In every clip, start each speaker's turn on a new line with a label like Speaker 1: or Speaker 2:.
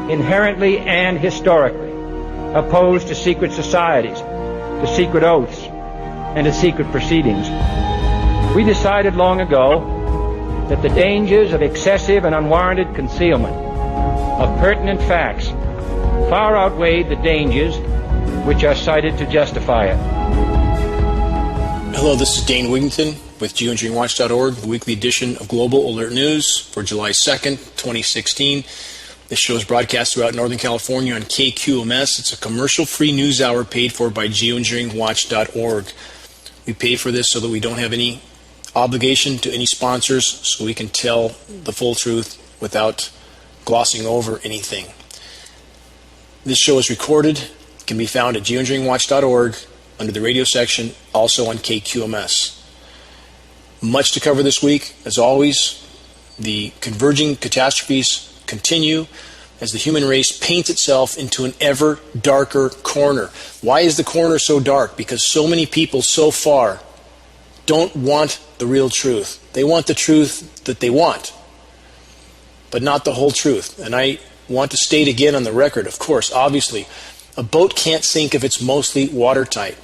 Speaker 1: inherently and historically opposed to secret societies, to secret oaths, and to secret proceedings. We decided long ago that the dangers of excessive and unwarranted concealment of pertinent facts far outweighed the dangers which are cited to justify it.
Speaker 2: Hello, this is Dane Wigington with GeoEngineeringWatch.org, the weekly edition of Global Alert News for July 2nd, 2016. This show is broadcast throughout Northern California on KQMS. It's a commercial-free news hour paid for by GeoEngineeringWatch.org. We pay for this so that we don't have any obligation to any sponsors, so we can tell the full truth without glossing over anything. This show is recorded, can be found at GeoEngineeringWatch.org under the radio section, also on KQMS. Much to cover this week. As always, the converging catastrophes continue as the human race paints itself into an ever darker corner. Why is the corner so dark? Because so many people so far don't want the real truth. They want the truth that they want, but not the whole truth. And I want to state again on the record, of course, obviously, a boat can't sink if it's mostly watertight.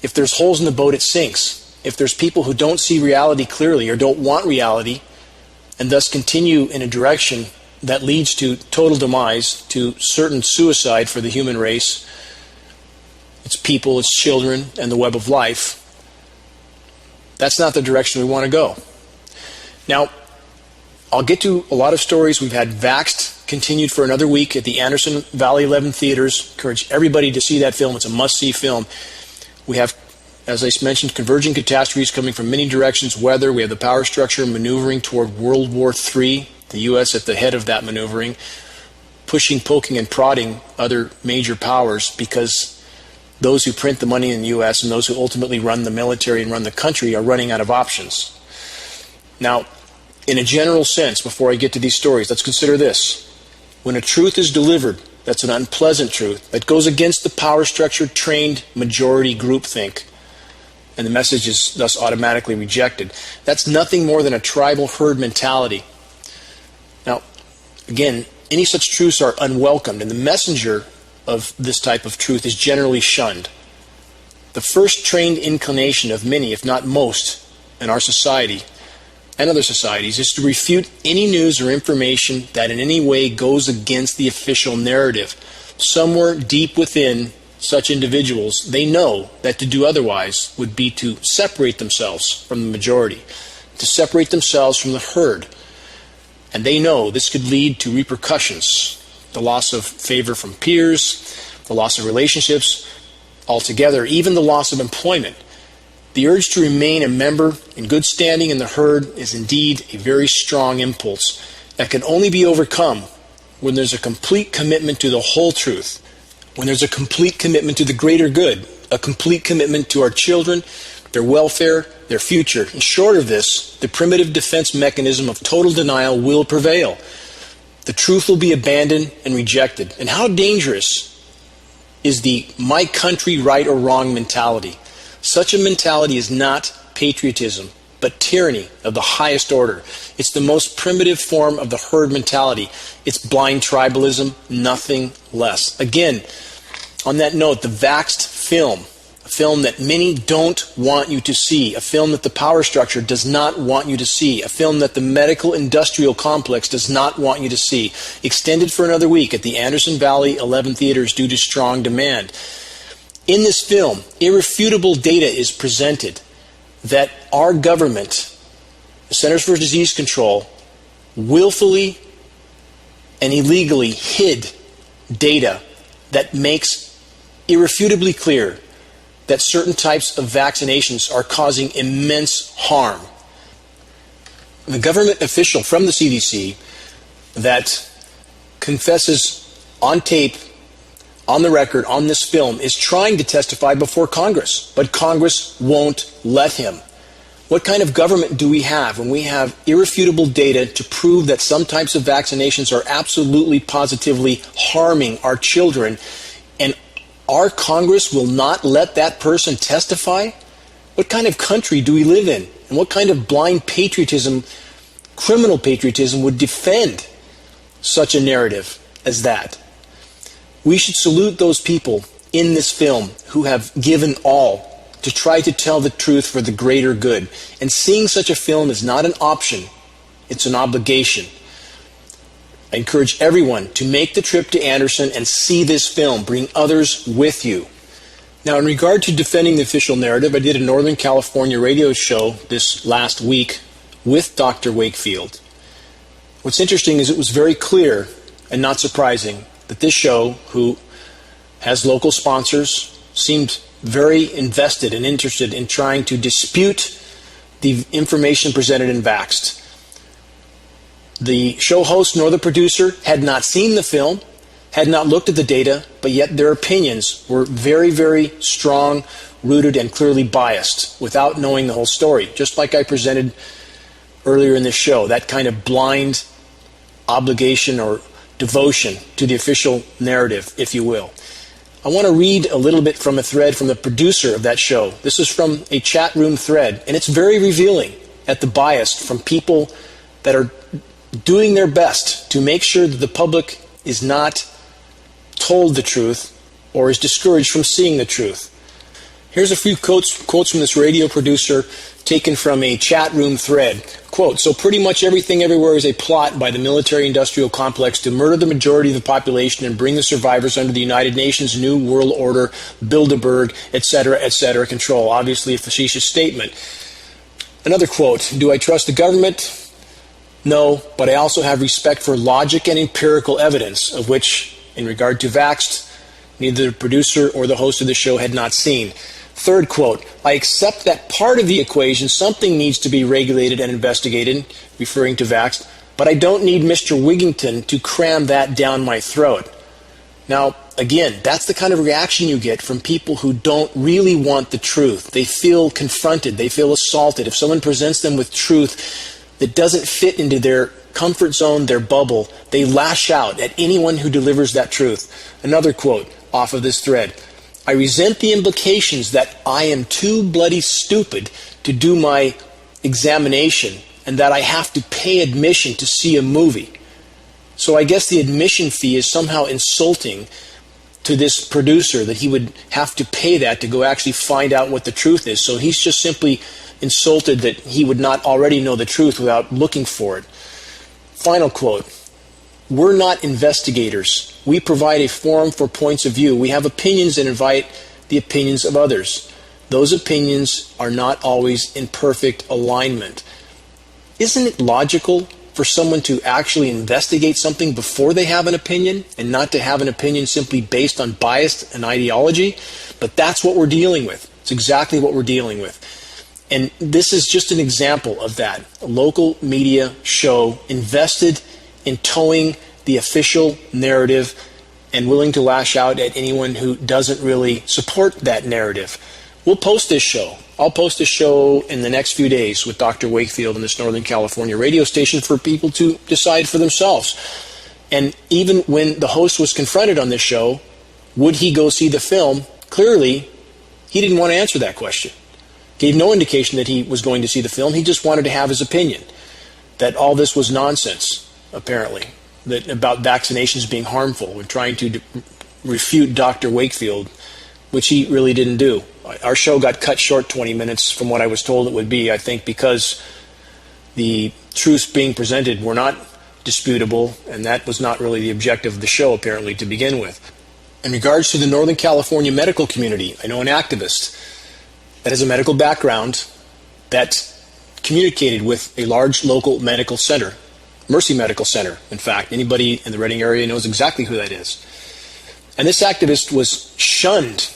Speaker 2: If there's holes in the boat, it sinks. If there's people who don't see reality clearly or don't want reality, and thus continue in a direction that leads to total demise, to certain suicide for the human race, its people, its children, and the web of life, that's not the direction we want to go. Now, I'll get to a lot of stories. We've had Vaxxed continued for another week at the Anderson Valley 11 theaters. Encourage everybody to see that film. It's a must-see film. We have, as I mentioned, converging catastrophes coming from many directions. Weather, we have the power structure maneuvering toward World War III, the U.S. at the head of that maneuvering, pushing, poking, and prodding other major powers, because those who print the money in the U.S. and those who ultimately run the military and run the country are running out of options. Now, in a general sense, before I get to these stories, let's consider this. When a truth is delivered that's an unpleasant truth, that goes against the power structure trained majority groupthink, and the message is thus automatically rejected, that's nothing more than a tribal herd mentality. Now, again, any such truths are unwelcomed, and the messenger of this type of truth is generally shunned. The first trained inclination of many, if not most, in our society and other societies is to refute any news or information that in any way goes against the official narrative. Somewhere deep within such individuals, they know that to do otherwise would be to separate themselves from the majority, to separate themselves from the herd. And they know this could lead to repercussions, the loss of favor from peers, the loss of relationships altogether, even the loss of employment. The urge to remain a member in good standing in the herd is indeed a very strong impulse that can only be overcome when there's a complete commitment to the whole truth, when there's a complete commitment to the greater good, a complete commitment to our children, their welfare, their future. And short of this, the primitive defense mechanism of total denial will prevail. The truth will be abandoned and rejected. And how dangerous is the my country right or wrong mentality? Such a mentality is not patriotism, but tyranny of the highest order. It's the most primitive form of the herd mentality. It's blind tribalism, nothing less. Again, on that note, the Vaxxed film, a film that many don't want you to see, a film that the power structure does not want you to see, a film that the medical industrial complex does not want you to see, extended for another week at the Anderson Valley 11 theaters due to strong demand. In this film, irrefutable data is presented that our government, the Centers for Disease Control, willfully and illegally hid data that makes irrefutably clear that certain types of vaccinations are causing immense harm. The government official from the CDC that confesses on tape, on the record, on this film, is trying to testify before Congress, but Congress won't let him. What kind of government do we have when we have irrefutable data to prove that some types of vaccinations are absolutely, positively harming our children, and our Congress will not let that person testify? What kind of country do we live in? And what kind of blind patriotism, criminal patriotism, would defend such a narrative as that. We should salute those people in this film who have given all to try to tell the truth for the greater good. And seeing such a film is not an option, it's an obligation. I encourage everyone to make the trip to Anderson and see this film. Bring others with you. Now, in regard to defending the official narrative, I did a Northern California radio show this last week with Dr. Wakefield. What's interesting is it was very clear and not surprising that this show, who has local sponsors, seemed very invested and interested in trying to dispute the information presented in Vaxxed. The show host nor the producer had not seen the film, had not looked at the data, but yet their opinions were very, very strong, rooted, and clearly biased without knowing the whole story. Just like I presented earlier in this show, that kind of blind obligation or devotion to the official narrative, if you will. I want to read a little bit from a thread from the producer of that show. This is from a chat room thread, and it's very revealing at the bias from people that are doing their best to make sure that the public is not told the truth or is discouraged from seeing the truth. Here's a few quotes from this radio producer taken from a chat room thread. Quote, "So pretty much everything everywhere is a plot by the military-industrial complex to murder the majority of the population and bring the survivors under the United Nations New World Order, Bilderberg, etc., control." Obviously a facetious statement. Another quote, "Do I trust the government? No, but I also have respect for logic and empirical evidence, of which, in regard to Vaxxed, neither the producer or the host of the show had not seen." Third quote, "I accept that part of the equation, something needs to be regulated and investigated," referring to Vaxxed, "but I don't need Mr. Wigington to cram that down my throat." Now, again, that's the kind of reaction you get from people who don't really want the truth. They feel confronted, they feel assaulted. If someone presents them with truth that doesn't fit into their comfort zone, their bubble, they lash out at anyone who delivers that truth. Another quote off of this thread, "I resent the implications that I am too bloody stupid to do my examination and that I have to pay admission to see a movie." So I guess the admission fee is somehow insulting to this producer, that he would have to pay that to go actually find out what the truth is. So he's just simply insulted that he would not already know the truth without looking for it. Final quote, "We're not investigators. We provide a forum for points of view. We have opinions and invite the opinions of others. Those opinions are not always in perfect alignment." Isn't it logical for someone to actually investigate something before they have an opinion, and not to have an opinion simply based on bias and ideology? But that's what we're dealing with. It's exactly what we're dealing with. And this is just an example of that. A local media show invested in towing the official narrative and willing to lash out at anyone who doesn't really support that narrative. We'll post this show. I'll post a show in the next few days with Dr. Wakefield and this Northern California radio station for people to decide for themselves. And even when the host was confronted on this show, would he go see the film? Clearly, he didn't want to answer that question. Gave no indication that he was going to see the film. He just wanted to have his opinion that all this was nonsense, apparently, that about vaccinations being harmful. We're trying to refute Dr. Wakefield, which he really didn't do. Our show got cut short 20 minutes from what I was told it would be, I think, because the truths being presented were not disputable, and that was not really the objective of the show, apparently, to begin with. In regards to the Northern California medical community, I know an activist that has a medical background that communicated with a large local medical center, Mercy Medical Center, in fact. Anybody in the Redding area knows exactly who that is. And this activist was shunned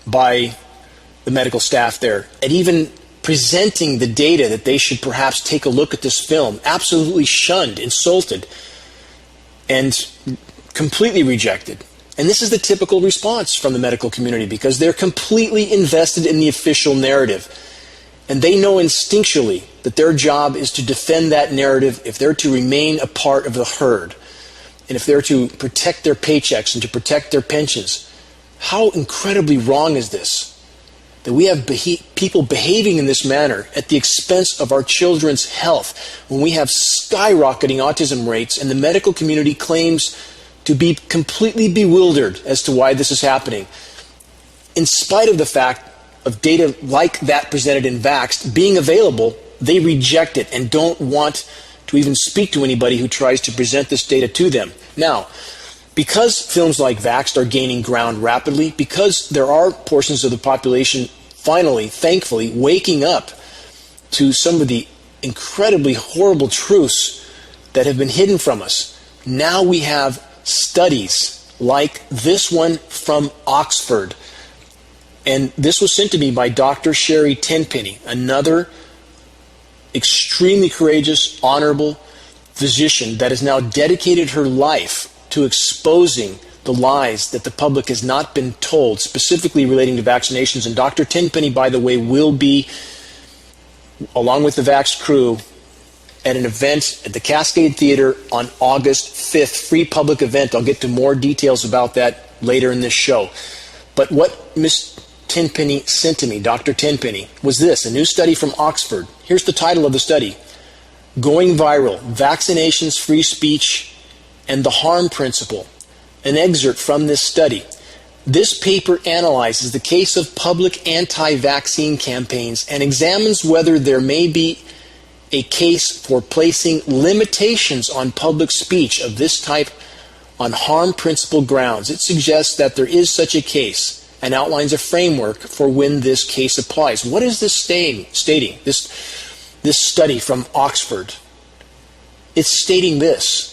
Speaker 2: by the medical staff there, and even presenting the data that they should perhaps take a look at this film. Absolutely shunned, insulted, and completely rejected. And this is the typical response from the medical community, because they're completely invested in the official narrative. And they know instinctually that their job is to defend that narrative if they're to remain a part of the herd, and if they're to protect their paychecks and to protect their pensions. How incredibly wrong is this? That we have people behaving in this manner at the expense of our children's health, when we have skyrocketing autism rates and the medical community claims to be completely bewildered as to why this is happening, in spite of the fact of data like that presented in Vaxxed being available. They reject it and don't want to even speak to anybody who tries to present this data to them. Now, because films like Vaxxed are gaining ground rapidly, because there are portions of the population finally, thankfully, waking up to some of the incredibly horrible truths that have been hidden from us, now we have studies like this one from Oxford. And this was sent to me by Dr. Sherry Tenpenny, another extremely courageous, honorable physician that has now dedicated her life to exposing the lies that the public has not been told, specifically relating to vaccinations. And Dr. Tenpenny, by the way, will be, along with the Vax crew, at an event at the Cascade Theater on August 5th, free public event. I'll get to more details about that later in this show. But what Ms. Tenpenny sent to me, Dr. Tenpenny, was this, a new study from Oxford. Here's the title of the study: Going Viral, Vaccinations, Free Speech, and the Harm Principle. An excerpt from this study. This paper analyzes the case of public anti-vaccine campaigns and examines whether there may be a case for placing limitations on public speech of this type on harm principle grounds. It suggests that there is such a case and outlines a framework for when this case applies. What is this stating? This study from Oxford. It's stating this,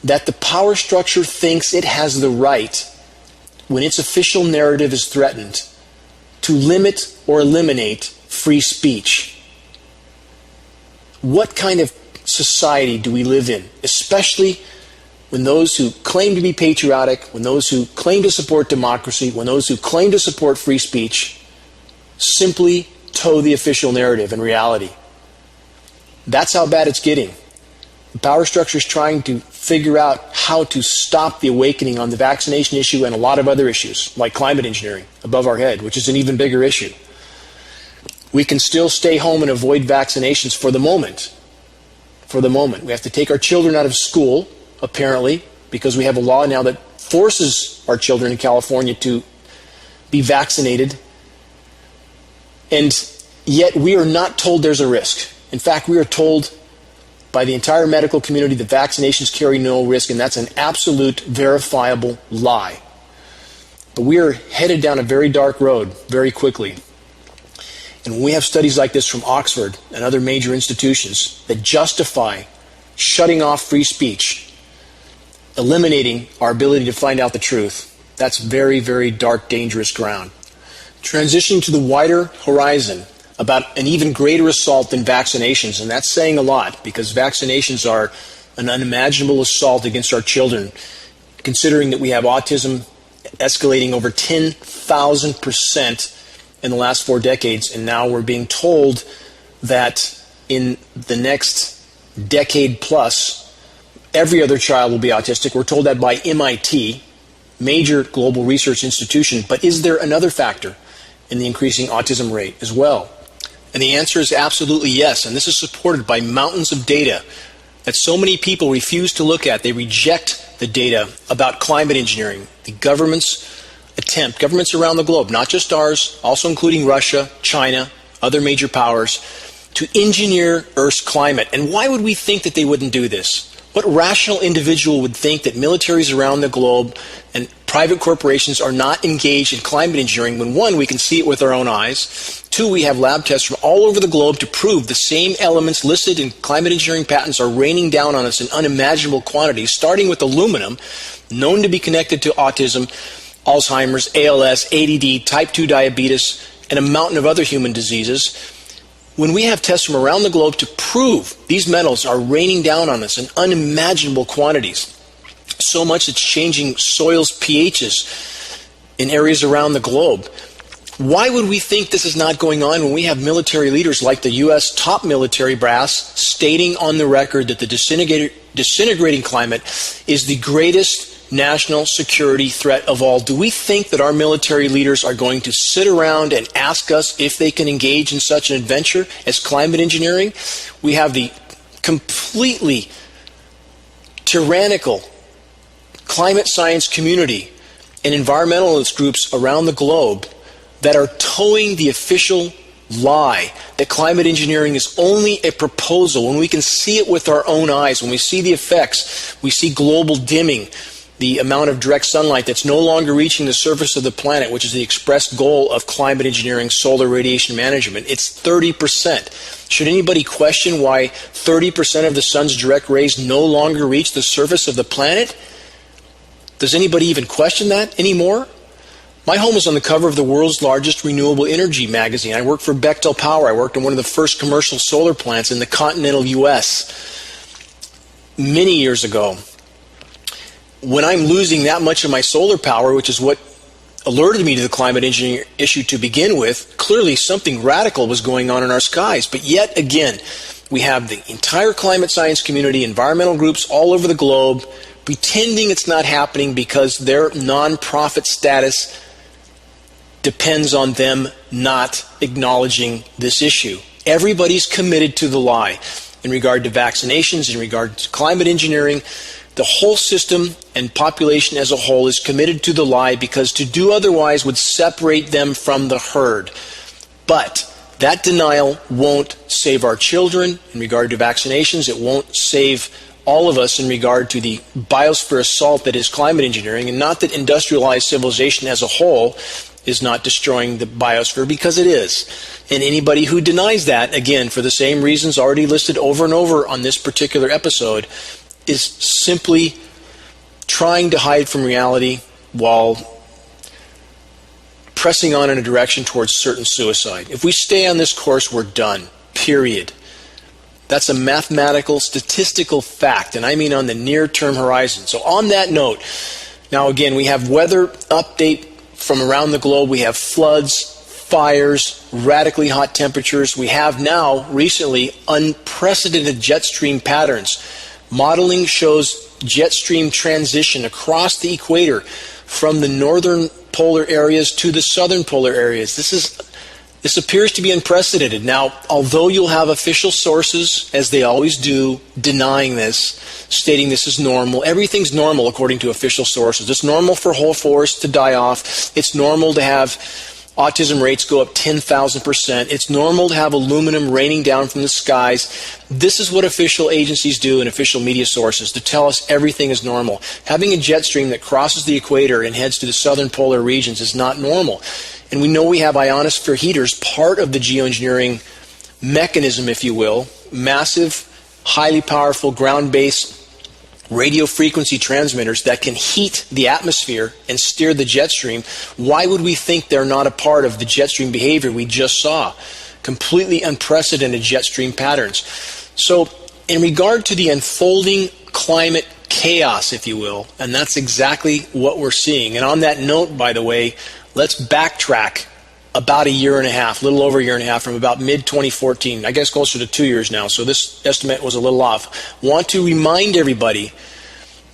Speaker 2: that the power structure thinks it has the right, when its official narrative is threatened, to limit or eliminate free speech. What kind of society do we live in, especially when those who claim to be patriotic, when those who claim to support democracy, when those who claim to support free speech simply toe the official narrative and reality? That's how bad it's getting. The power structure is trying to figure out how to stop the awakening on the vaccination issue and a lot of other issues, like climate engineering, above our head, which is an even bigger issue. We can still stay home and avoid vaccinations for the moment. For the moment. We have to take our children out of school, apparently, because we have a law now that forces our children in California to be vaccinated. And yet we are not told there's a risk. In fact, we are told by the entire medical community that vaccinations carry no risk, and that's an absolute verifiable lie. But we are headed down a very dark road very quickly. And when we have studies like this from Oxford and other major institutions that justify shutting off free speech, eliminating our ability to find out the truth, that's very, very dark, dangerous ground. Transitioning to the wider horizon about an even greater assault than vaccinations, and that's saying a lot, because vaccinations are an unimaginable assault against our children, considering that we have autism escalating over 10,000% in the last 4 decades, and now we're being told that in the next decade plus, every other child will be autistic. We're told that by MIT, major global research institution. But is there another factor in the increasing autism rate as well? And the answer is absolutely yes, and this is supported by mountains of data that so many people refuse to look at. They reject the data about climate engineering, the government's attempt, governments around the globe, not just ours, also including Russia, China, other major powers, to engineer Earth's climate. And why would we think that they wouldn't do this? What rational individual would think that militaries around the globe and private corporations are not engaged in climate engineering when, one, we can see it with our own eyes, two, we have lab tests from all over the globe to prove the same elements listed in climate engineering patents are raining down on us in unimaginable quantities, starting with aluminum, known to be connected to autism, Alzheimer's, ALS, ADD, type 2 diabetes, and a mountain of other human diseases. When we have tests from around the globe to prove these metals are raining down on us in unimaginable quantities, so much it's changing soil's pHs in areas around the globe, why would we think this is not going on when we have military leaders like the U.S. top military brass stating on the record that the disintegrating climate is the greatest national security threat of all? Do we think that our military leaders are going to sit around and ask us if they can engage in such an adventure as climate engineering? We have the completely tyrannical climate science community and environmentalist groups around the globe that are towing the official lie that climate engineering is only a proposal, when we can see it with our own eyes, when we see the effects, we see global dimming, the amount of direct sunlight that's no longer reaching the surface of the planet, which is the expressed goal of climate engineering solar radiation management. It's 30%. Should anybody question why 30% of the sun's direct rays no longer reach the surface of the planet? Does anybody even question that anymore? My home is on the cover of the world's largest renewable energy magazine. I work for Bechtel Power. I worked on one of the first commercial solar plants in the continental U.S. many years ago. When I'm losing that much of my solar power, which is what alerted me to the climate engineering issue to begin with, clearly something radical was going on in our skies. But yet again, we have the entire climate science community, environmental groups all over the globe, pretending it's not happening because their non-profit status depends on them not acknowledging this issue. Everybody's committed to the lie in regard to vaccinations, in regard to climate engineering. The whole system and population as a whole is committed to the lie because to do otherwise would separate them from the herd. But that denial won't save our children in regard to vaccinations. It won't save all of us in regard to the biosphere assault that is climate engineering, and not that industrialized civilization as a whole is not destroying the biosphere, because it is. And anybody who denies that, again, for the same reasons already listed over and over on this particular episode, is simply trying to hide from reality while pressing on in a direction towards certain suicide. If we stay on this course, we're done. Period. That's a mathematical, statistical fact, and I mean on the near-term horizon. So on that note, now again, we have weather update from around the globe. We have floods, fires, radically hot temperatures. We have now, recently, unprecedented jet stream patterns. Modeling shows jet stream transition across the equator from the northern polar areas to the southern polar areas. This appears to be unprecedented. Now, although you'll have official sources, as they always do, denying this, stating this is normal. Everything's normal according to official sources. It's normal for whole forests to die off. It's normal to have autism rates go up 10,000%. It's normal to have aluminum raining down from the skies. This is what official agencies do and official media sources, to tell us everything is normal. Having a jet stream that crosses the equator and heads to the southern polar regions is not normal. And we know we have ionosphere heaters, part of the geoengineering mechanism, if you will, massive, highly powerful ground-based radio frequency transmitters that can heat the atmosphere and steer the jet stream. Why would we think they're not a part of the jet stream behavior we just saw? Completely unprecedented jet stream patterns. So in regard to the unfolding climate chaos, if you will, and that's exactly what we're seeing. And on that note, by the way, let's backtrack about a year and a half, a little over a year and a half, from about mid-2014, I guess closer to 2 years now, so this estimate was a little off. Want to remind everybody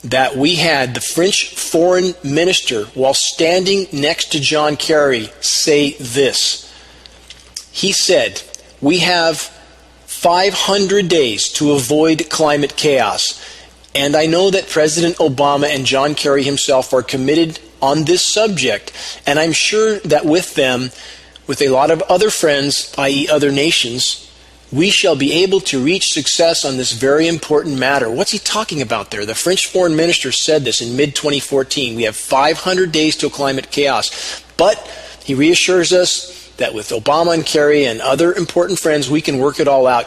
Speaker 2: that we had the French foreign minister, while standing next to John Kerry, say this. He said, "We have 500 days to avoid climate chaos. And I know that President Obama and John Kerry himself are committed on this subject, and I'm sure that with them, with a lot of other friends, i.e. other nations, we shall be able to reach success on this very important matter." What's he talking about there? The French foreign minister said this in mid-2014. We have 500 days to climate chaos. But he reassures us that with Obama and Kerry and other important friends, we can work it all out.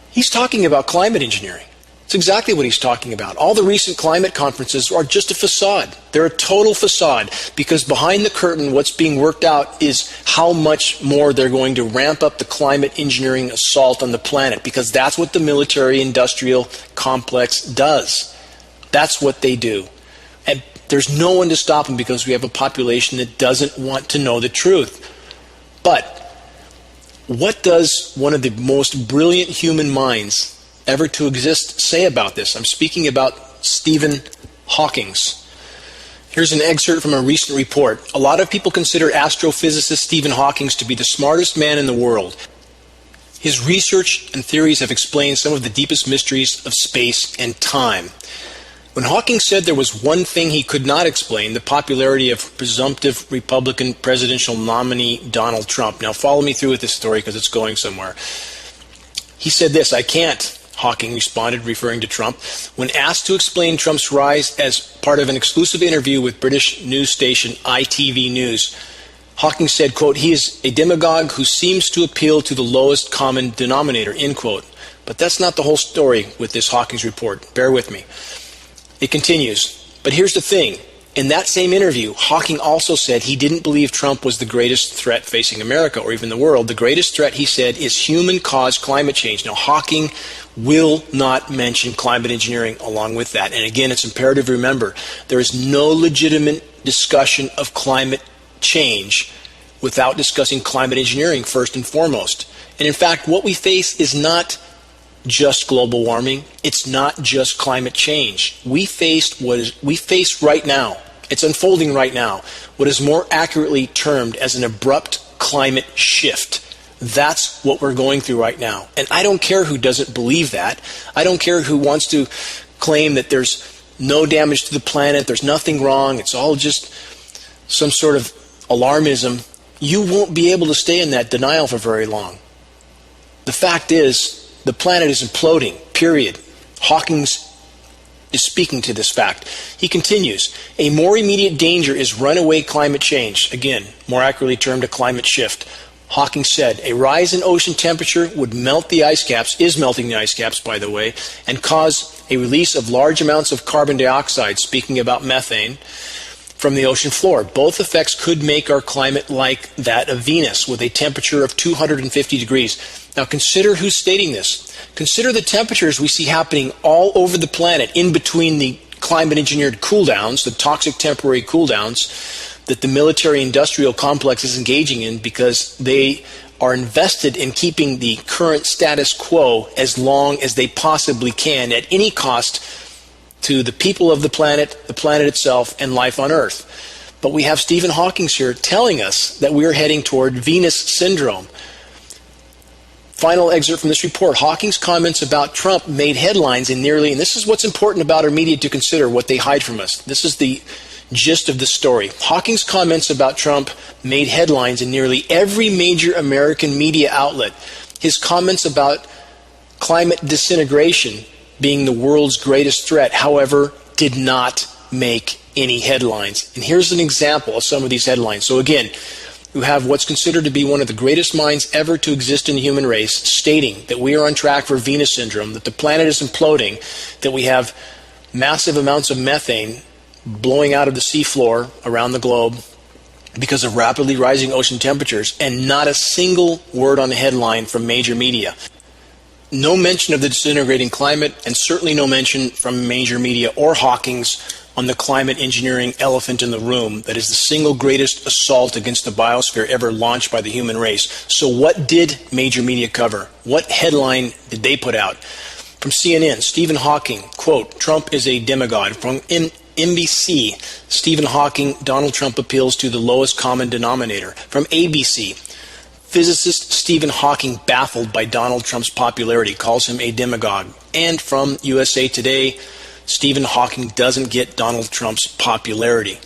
Speaker 2: He's talking about climate engineering. It's exactly what he's talking about. All the recent climate conferences are just a facade. They're a total facade, because behind the curtain, what's being worked out is how much more they're going to ramp up the climate engineering assault on the planet, because that's what the military-industrial complex does. That's what they do. And there's no one to stop them, because we have a population that doesn't want to know the truth. But what does one of the most brilliant human minds ever to exist say about this? I'm speaking about Stephen Hawking. Here's an excerpt from a recent report. A lot of people consider astrophysicist Stephen Hawking to be the smartest man in the world. His research and theories have explained some of the deepest mysteries of space and time. When Hawking said there was one thing he could not explain, the popularity of presumptive Republican presidential nominee Donald Trump. Now follow me through with this story because it's going somewhere. He said this, "I can't," Hawking responded, referring to Trump, when asked to explain Trump's rise as part of an exclusive interview with British news station ITV News. Hawking said, quote, "He is a demagogue who seems to appeal to the lowest common denominator," end quote. But that's not the whole story with this Hawking's report. Bear with me. It continues. But here's the thing. In that same interview, Hawking also said he didn't believe Trump was the greatest threat facing America or even the world. The greatest threat, he said, is human-caused climate change. Now, Hawking will not mention climate engineering along with that. And again, it's imperative to remember, there is no legitimate discussion of climate change without discussing climate engineering first and foremost. And in fact, what we face is not just global warming. It's not just climate change. We face right now, it's unfolding right now, what is more accurately termed as an abrupt climate shift. That's what we're going through right now. And I don't care who doesn't believe that. I don't care who wants to claim that there's no damage to the planet, there's nothing wrong, it's all just some sort of alarmism. You won't be able to stay in that denial for very long. The fact is, the planet is imploding, period. Hawking is speaking to this fact. He continues, a more immediate danger is runaway climate change. Again, more accurately termed a climate shift. Hawking said, a rise in ocean temperature would melt the ice caps, is melting the ice caps, by the way, and cause a release of large amounts of carbon dioxide, speaking about methane, from the ocean floor. Both effects could make our climate like that of Venus, with a temperature of 250 degrees. Now consider who's stating this. Consider the temperatures we see happening all over the planet in between the climate-engineered cool-downs, the toxic temporary cool-downs that the military-industrial complex is engaging in because they are invested in keeping the current status quo as long as they possibly can at any cost to the people of the planet itself, and life on Earth. But we have Stephen Hawking here telling us that we are heading toward Venus syndrome. Final excerpt from this report. Hawking's comments about Trump made headlines in nearly, and this is what's important about our media to consider, what they hide from us. This is the gist of the story. Hawking's comments about Trump made headlines in nearly every major American media outlet. His comments about climate disintegration being the world's greatest threat, however, did not make any headlines. And here's an example of some of these headlines. So again, you have what's considered to be one of the greatest minds ever to exist in the human race stating that we are on track for Venus syndrome, that the planet is imploding, that we have massive amounts of methane blowing out of the seafloor around the globe because of rapidly rising ocean temperatures, and not a single word on the headline from major media. No mention of the disintegrating climate, and certainly no mention from major media or Hawking's on the climate engineering elephant in the room that is the single greatest assault against the biosphere ever launched by the human race. So what did major media cover? What headline did they put out? From CNN, Stephen Hawking, quote, Trump is a demagogue. From NBC, Stephen Hawking, Donald Trump appeals to the lowest common denominator. From ABC, physicist Stephen Hawking baffled by Donald Trump's popularity, calls him a demagogue. And from USA Today, Stephen Hawking doesn't get Donald Trump's popularity.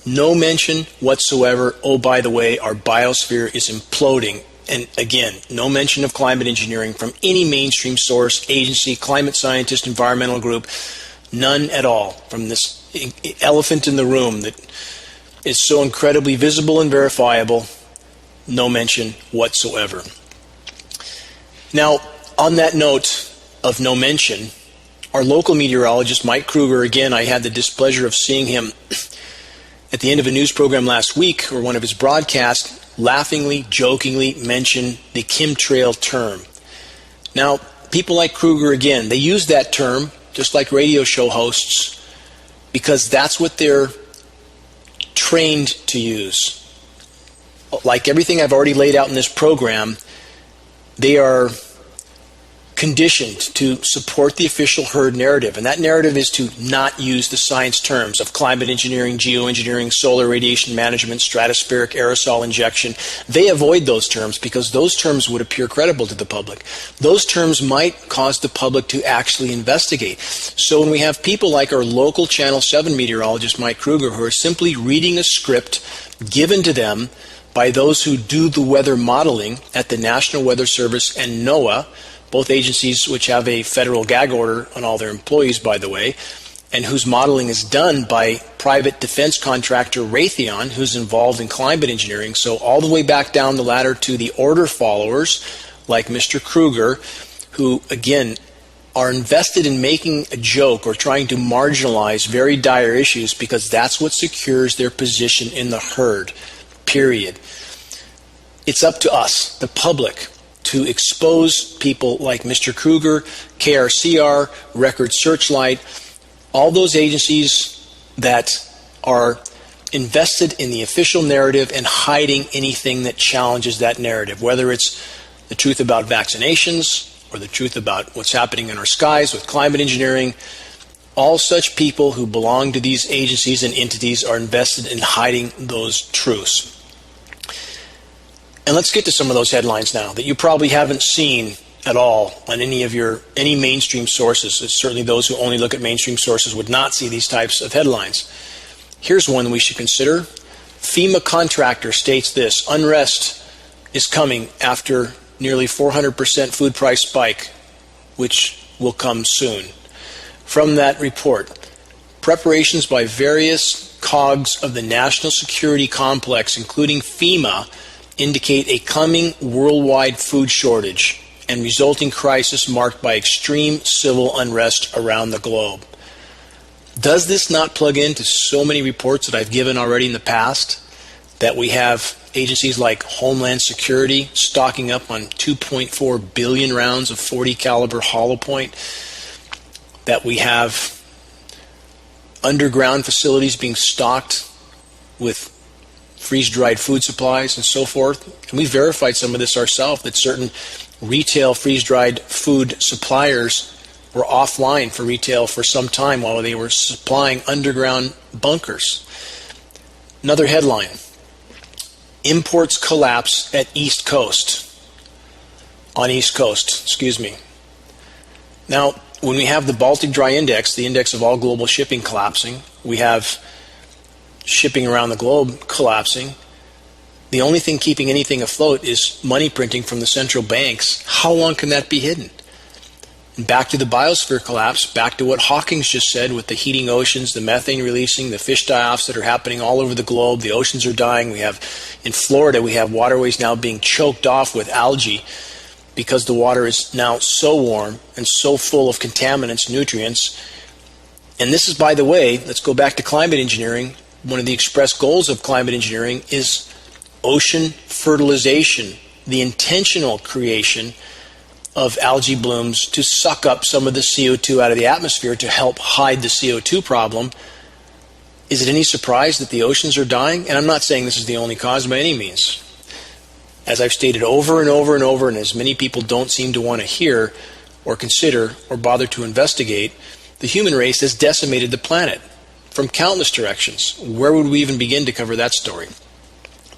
Speaker 2: No mention whatsoever, oh, by the way, our biosphere is imploding. And again, no mention of climate engineering from any mainstream source, agency, climate scientist, environmental group. None at all from this elephant in the room that is so incredibly visible and verifiable. No mention whatsoever. Now, on that note of no mention, our local meteorologist, Mike Kruger, again, I had the displeasure of seeing him at the end of a news program last week, or one of his broadcasts, laughingly, jokingly mention the chemtrail term. Now, people like Kruger, again, they use that term, just like radio show hosts, because that's what they're trained to use. Like everything I've already laid out in this program, they are conditioned to support the official herd narrative, and that narrative is to not use the science terms of climate engineering, geoengineering, solar radiation management, stratospheric aerosol injection. They avoid those terms because those terms would appear credible to the public. Those terms might cause the public to actually investigate. So when we have people like our local Channel 7 meteorologist, Mike Kruger, who are simply reading a script given to them by those who do the weather modeling at the National Weather Service and NOAA, both agencies which have a federal gag order on all their employees, by the way, and whose modeling is done by private defense contractor Raytheon, who's involved in climate engineering. So all the way back down the ladder to the order followers like Mr. Kruger, who, again, are invested in making a joke or trying to marginalize very dire issues because that's what secures their position in the herd, period. It's up to us, the public, to expose people like Mr. Kruger, KRCR, Record Searchlight, all those agencies that are invested in the official narrative and hiding anything that challenges that narrative, whether it's the truth about vaccinations or the truth about what's happening in our skies with climate engineering. All such people who belong to these agencies and entities are invested in hiding those truths. And let's get to some of those headlines now that you probably haven't seen at all on any mainstream sources. It's certainly those who only look at mainstream sources would not see these types of headlines. Here's one we should consider. FEMA contractor states this: unrest is coming after nearly 400% food price spike, which will come soon. From that report, preparations by various cogs of the national security complex, including FEMA, indicate a coming worldwide food shortage and resulting crisis marked by extreme civil unrest around the globe. Does this not plug into so many reports that I've given already in the past, that we have agencies like Homeland Security stocking up on 2.4 billion rounds of 40 caliber hollow point, that we have underground facilities being stocked with freeze-dried food supplies and so forth? And we verified some of this ourselves, that certain retail freeze-dried food suppliers were offline for retail for some time while they were supplying underground bunkers. Another headline: imports collapse at East Coast. Now, when we have the Baltic Dry Index, the index of all global shipping, collapsing, we have shipping around the globe collapsing. The only thing keeping anything afloat is money printing from the central banks. How long can that be hidden? And back to the biosphere collapse, back to what Hawkins just said with the heating oceans, the methane releasing, the fish die-offs that are happening all over the globe. The oceans are dying. We have, in Florida, we have waterways now being choked off with algae because the water is now so warm and so full of contaminants, nutrients. And this is, by the way, let's go back to climate engineering. One of the express goals of climate engineering is ocean fertilization, the intentional creation of algae blooms to suck up some of the CO2 out of the atmosphere to help hide the CO2 problem. Is it any surprise that the oceans are dying? And I'm not saying this is the only cause by any means. As I've stated over and over and over, and as many people don't seem to want to hear or consider or bother to investigate, the human race has decimated the planet from countless directions. Where would we even begin to cover that story?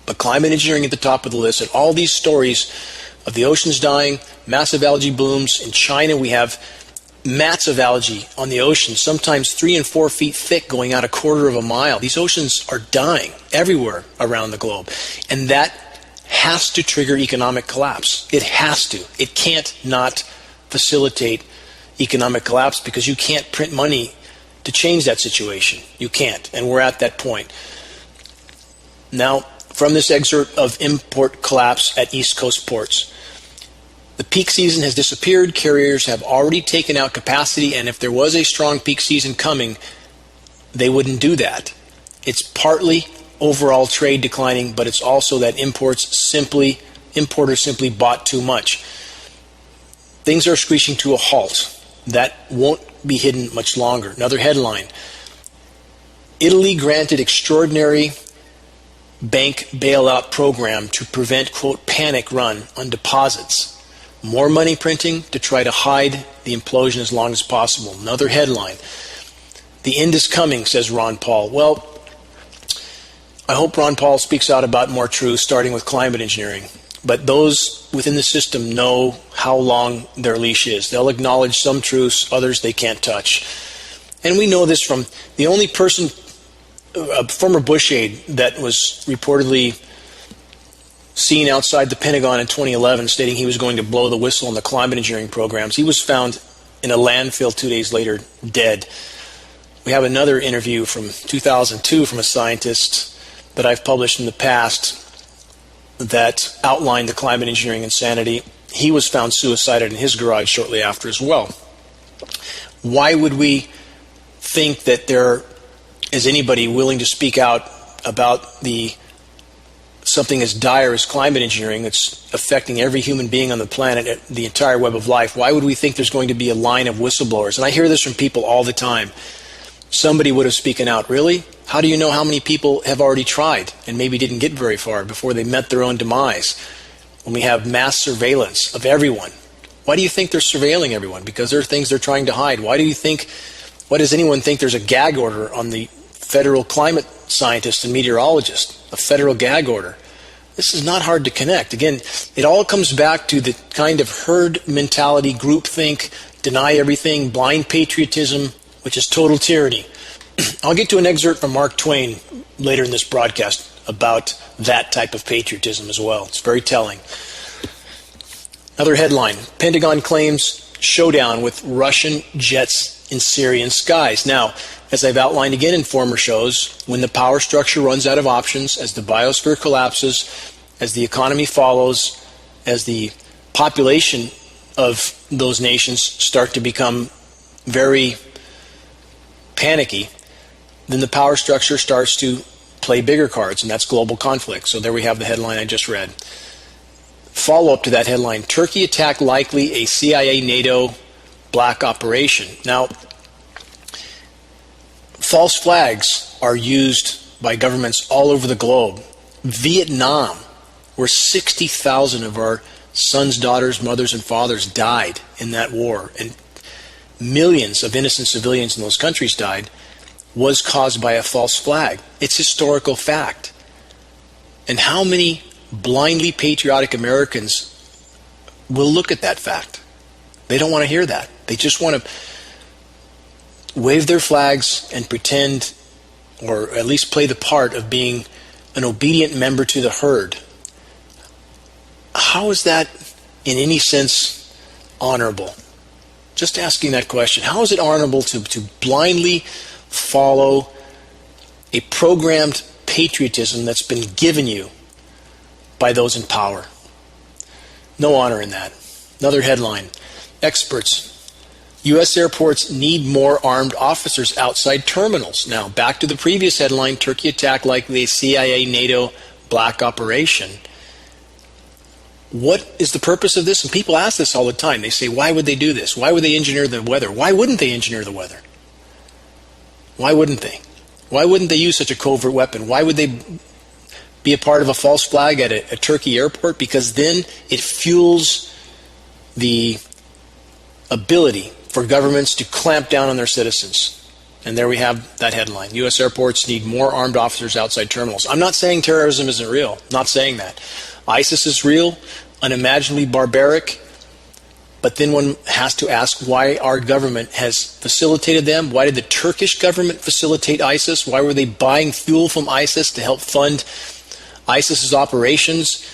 Speaker 2: But climate engineering at the top of the list, and all these stories of the oceans dying, massive algae blooms. In China, we have mats of algae on the ocean, sometimes 3 and 4 feet thick, going out a quarter of a mile. These oceans are dying everywhere around the globe. And that has to trigger economic collapse. It has to. It can't not facilitate economic collapse, because you can't print money to change that situation. You can't. And we're at that point. Now, from this excerpt of import collapse at East Coast ports, the peak season has disappeared. Carriers have already taken out capacity, and if there was a strong peak season coming, they wouldn't do that. It's partly overall trade declining, but it's also that importers simply bought too much. Things are screeching to a halt. That won't be hidden much longer. Another headline: Italy granted extraordinary bank bailout program to prevent, quote, panic run on deposits. more money printing to try to hide the implosion as long as possible. Another headline, "The end is coming," says Ron Paul. Well, I hope Ron Paul speaks out about more truth, starting with climate engineering. But those within the system know how long their leash is. They'll acknowledge some truths, others they can't touch. And we know this from the only person, a former Bush aide that was reportedly seen outside the Pentagon in 2011 stating he was going to blow the whistle on the climate engineering programs. He was found in a landfill 2 days later, dead. We have another interview from 2002 from a scientist that I've published in the past that outlined the climate engineering insanity. He was found suicided in his garage shortly after as well. Why would we think that there is anybody willing to speak out about something as dire as climate engineering that's affecting every human being on the planet, the entire web of life? Why would we think there's going to be a line of whistleblowers? And I hear this from people all the time. Somebody would have spoken out. Really? How do you know how many people have already tried and maybe didn't get very far before they met their own demise? When we have mass surveillance of everyone, why do you think they're surveilling everyone? Because there are things they're trying to hide. Why does anyone think there's a gag order on the federal climate scientist and meteorologist? A federal gag order. This is not hard to connect. Again, it all comes back to the kind of herd mentality, groupthink, deny everything, blind patriotism, which is total tyranny. I'll get to an excerpt from Mark Twain later in this broadcast about that type of patriotism as well. It's very telling. Another headline, Pentagon claims showdown with Russian jets in Syrian skies. Now, as I've outlined again in former shows, when the power structure runs out of options, as the biosphere collapses, as the economy follows, as the population of those nations start to become very panicky, then the power structure starts to play bigger cards, and that's global conflict. So there we have the headline I just read. Follow-up to that headline, Turkey attack likely a CIA NATO black operation. Now, false flags are used by governments all over the globe. Vietnam, where 60,000 of our sons, daughters, mothers, and fathers died in that war, and millions of innocent civilians in those countries died, was caused by a false flag. It's historical fact. And how many blindly patriotic Americans will look at that fact? They don't want to hear that. They just want to wave their flags and pretend, or at least play the part of being an obedient member to the herd. How is that in any sense honorable? Just asking that question. How is it honorable to blindly follow a programmed patriotism that's been given you by those in power? No honor in that. Another headline. Experts. U.S. airports need more armed officers outside terminals. Now, back to the previous headline, Turkey attack likely a CIA NATO black operation. What is the purpose of this? And people ask this all the time. They say, why would they do this? Why would they engineer the weather? Why wouldn't they engineer the weather? Why wouldn't they? Why wouldn't they use such a covert weapon? Why would they be a part of a false flag at a Turkey airport? Because then it fuels the ability for governments to clamp down on their citizens. And there we have that headline. U.S. airports need more armed officers outside terminals. I'm not saying terrorism isn't real. I'm not saying that. ISIS is real, unimaginably barbaric, but then one has to ask why our government has facilitated them. Why did the Turkish government facilitate ISIS? Why were they buying fuel from ISIS to help fund ISIS's operations?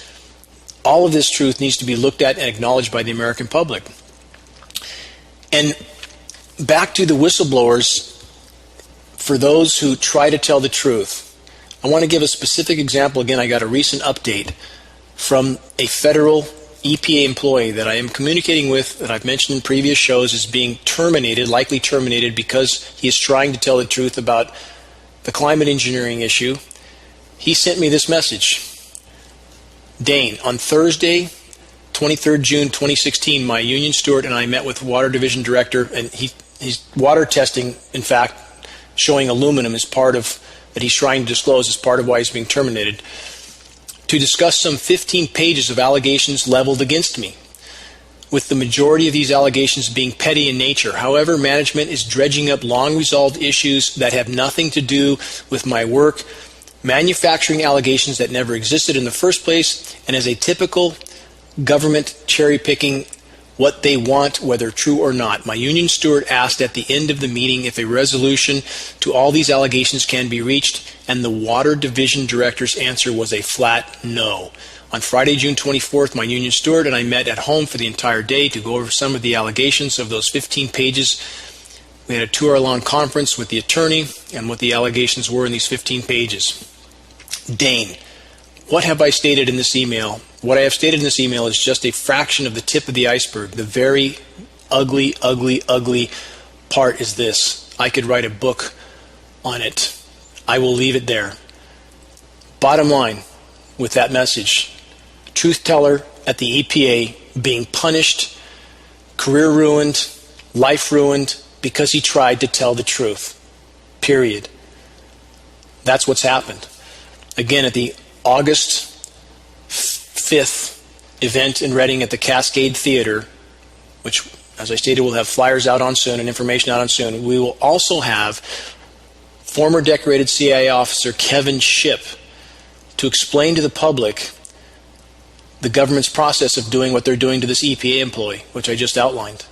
Speaker 2: All of this truth needs to be looked at and acknowledged by the American public. And back to the whistleblowers, for those who try to tell the truth, I want to give a specific example. Again, I got a recent update from a federal EPA employee that I am communicating with, that I've mentioned in previous shows, is being terminated, likely terminated, because he is trying to tell the truth about the climate engineering issue. He sent me this message. Dane, on Thursday, 23rd June 2016, my union steward and I met with Water Division Director, and he's water testing, in fact, showing aluminum as part of, that he's trying to disclose as part of why he's being terminated, to discuss some 15 pages of allegations leveled against me. with the majority of these allegations being petty in nature. However, management is dredging up long-resolved issues that have nothing to do with my work, manufacturing allegations that never existed in the first place, and as a typical government cherry-picking what they want, whether true or not. My union steward asked at the end of the meeting if a resolution to all these allegations can be reached, and the water division director's answer was a flat no. On Friday, June 24th, my union steward and I met at home for the entire day to go over some of the allegations of those 15 pages. We had a 2-hour-long conference with the attorney and what the allegations were in these 15 pages. Dane, what have I stated in this email? What I have stated in this email is just a fraction of the tip of the iceberg. The very ugly, ugly, ugly part is this. I could write a book on it. I will leave it there. Bottom line with that message, truth teller at the EPA being punished, career ruined, life ruined, because he tried to tell the truth. Period. That's what's happened. Again, at the August 5th event in Reading at the Cascade Theater, which, as I stated, we'll have flyers out on soon and information out on soon, we will also have former decorated CIA officer Kevin Shipp to explain to the public the government's process of doing what they're doing to this EPA employee, which I just outlined,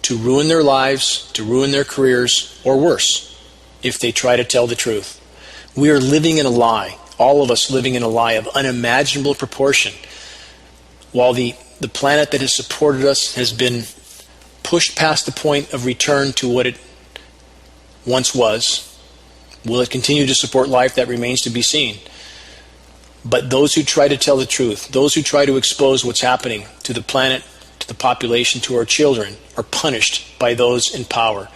Speaker 2: to ruin their lives, to ruin their careers, or worse, if they try to tell the truth. We are living in a lie, all of us living in a lie of unimaginable proportion, while the planet that has supported us has been pushed past the point of return to what it once was. Will it continue to support life? That remains to be seen. But those who try to tell the truth, those who try to expose what's happening to the planet, to the population, to our children, are punished by those in power.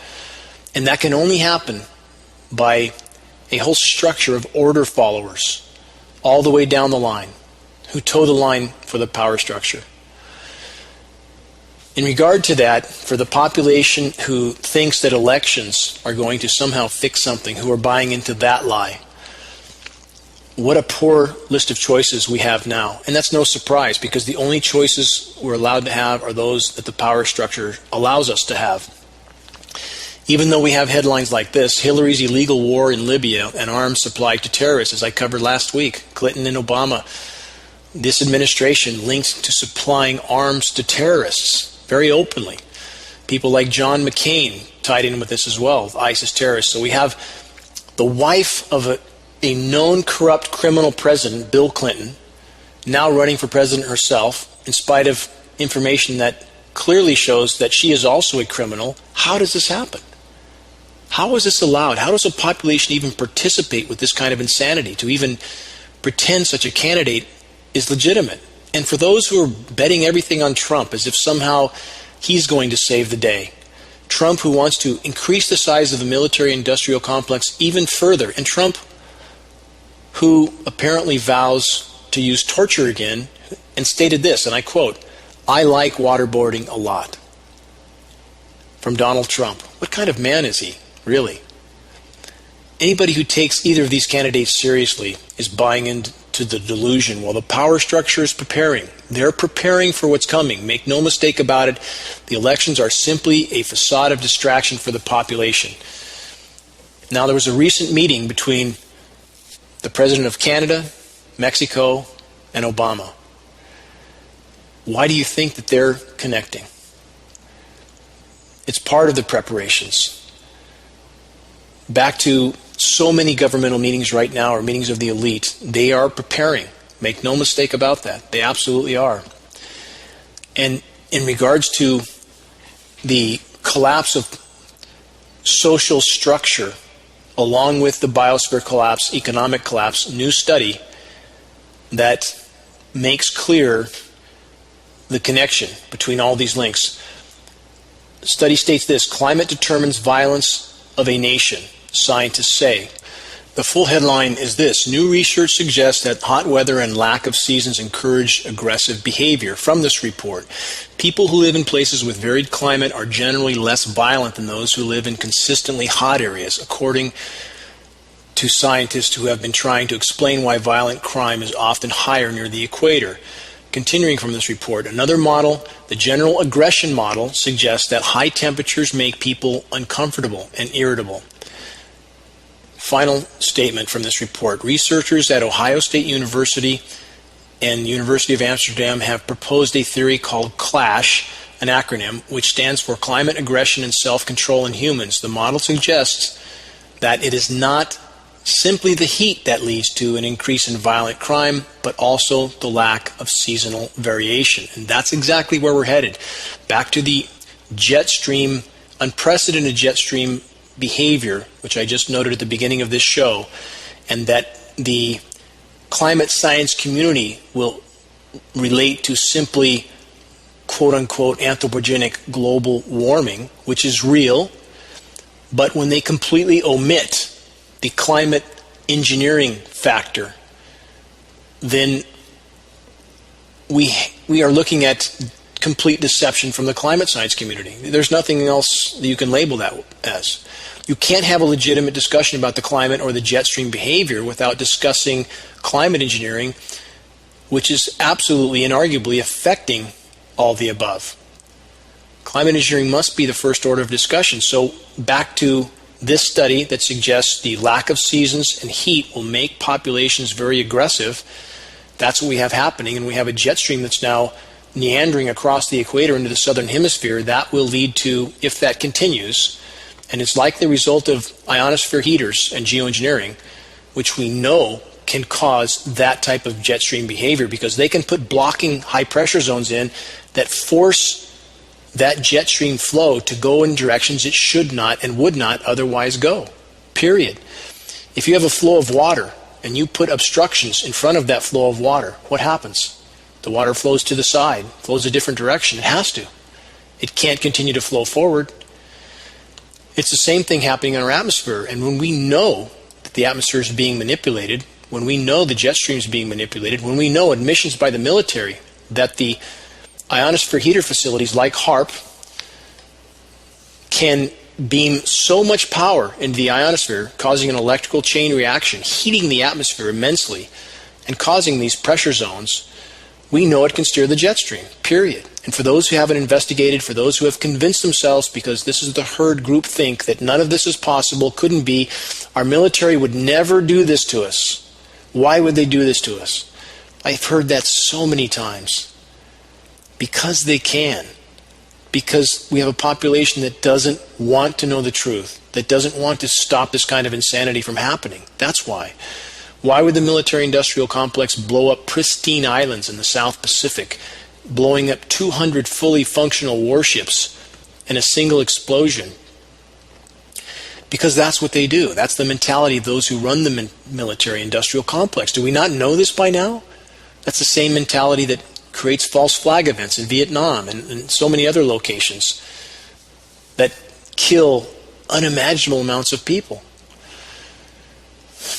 Speaker 2: And that can only happen by a whole structure of order followers all the way down the line who toe the line for the power structure. In regard to that, for the population who thinks that elections are going to somehow fix something, who are buying into that lie, what a poor list of choices we have now. And that's no surprise, because the only choices we're allowed to have are those that the power structure allows us to have. Even though we have headlines like this, Hillary's illegal war in Libya and arms supplied to terrorists, as I covered last week, Clinton and Obama, this administration linked to supplying arms to terrorists very openly. People like John McCain tied in with this as well, ISIS terrorists. So we have the wife of a known corrupt criminal president, Bill Clinton, now running for president herself, in spite of information that clearly shows that she is also a criminal. How does this happen? How is this allowed? How does a population even participate with this kind of insanity, to even pretend such a candidate is legitimate? And for those who are betting everything on Trump as if somehow he's going to save the day, Trump, who wants to increase the size of the military-industrial complex even further, and Trump, who apparently vows to use torture again, and stated this, and I quote, "I like waterboarding a lot." From Donald Trump. What kind of man is he, really? Anybody who takes either of these candidates seriously is buying into the delusion while the power structure is preparing. They're preparing for what's coming. Make no mistake about it. The elections are simply a facade of distraction for the population. Now, there was a recent meeting between the President of Canada, Mexico, and Obama. Why do you think that they're connecting? It's part of the preparations. Back to so many governmental meetings right now, or meetings of the elite, they are preparing. Make no mistake about that. They absolutely are. And in regards to the collapse of social structure, along with the biosphere collapse, economic collapse, new study that makes clear the connection between all these links. The study states this: climate determines violence of a nation, scientists say. The full headline is this: new research suggests that hot weather and lack of seasons encourage aggressive behavior. From this report, people who live in places with varied climate are generally less violent than those who live in consistently hot areas, according to scientists who have been trying to explain why violent crime is often higher near the equator. Continuing from this report, another model, the general aggression model, suggests that high temperatures make people uncomfortable and irritable. Final statement from this report. Researchers at Ohio State University and the University of Amsterdam have proposed a theory called CLASH, an acronym, which stands for Climate Aggression and Self-Control in Humans. The model suggests that it is not simply the heat that leads to an increase in violent crime, but also the lack of seasonal variation. And that's exactly where we're headed. Back to the jet stream, unprecedented jet stream behavior, which I just noted at the beginning of this show, and that the climate science community will relate to simply quote-unquote anthropogenic global warming, which is real, but when they completely omit the climate engineering factor, then we are looking at complete deception from the climate science community. There's nothing else that you can label that as. You can't have a legitimate discussion about the climate or the jet stream behavior without discussing climate engineering, which is absolutely and arguably affecting all the above. Climate engineering must be the first order of discussion. So back to this study that suggests the lack of seasons and heat will make populations very aggressive. That's what we have happening, and we have a jet stream that's now meandering across the equator into the southern hemisphere. That will lead to, if that continues, and it's likely a result of ionosphere heaters and geoengineering, which we know can cause that type of jet stream behavior because they can put blocking high pressure zones in that force that jet stream flow to go in directions it should not and would not otherwise go, period. If you have a flow of water and you put obstructions in front of that flow of water, what happens? The water flows to the side, flows a different direction. It has to. It can't continue to flow forward. It's the same thing happening in our atmosphere. And when we know that the atmosphere is being manipulated, when we know the jet stream is being manipulated, when we know admissions by the military that the ionosphere heater facilities like HARP can beam so much power into the ionosphere, causing an electrical chain reaction, heating the atmosphere immensely, and causing these pressure zones, we know it can steer the jet stream, period. And for those who haven't investigated, for those who have convinced themselves, because this is the herd group think, that none of this is possible, couldn't be, our military would never do this to us. Why would they do this to us? I've heard that so many times. Because they can. Because we have a population that doesn't want to know the truth, that doesn't want to stop this kind of insanity from happening. That's why. Why would the military-industrial complex blow up pristine islands in the South Pacific, blowing up 200 fully functional warships in a single explosion? Because that's what they do. That's the mentality of those who run the military-industrial complex. Do we not know this by now? That's the same mentality that creates false flag events in Vietnam and so many other locations that kill unimaginable amounts of people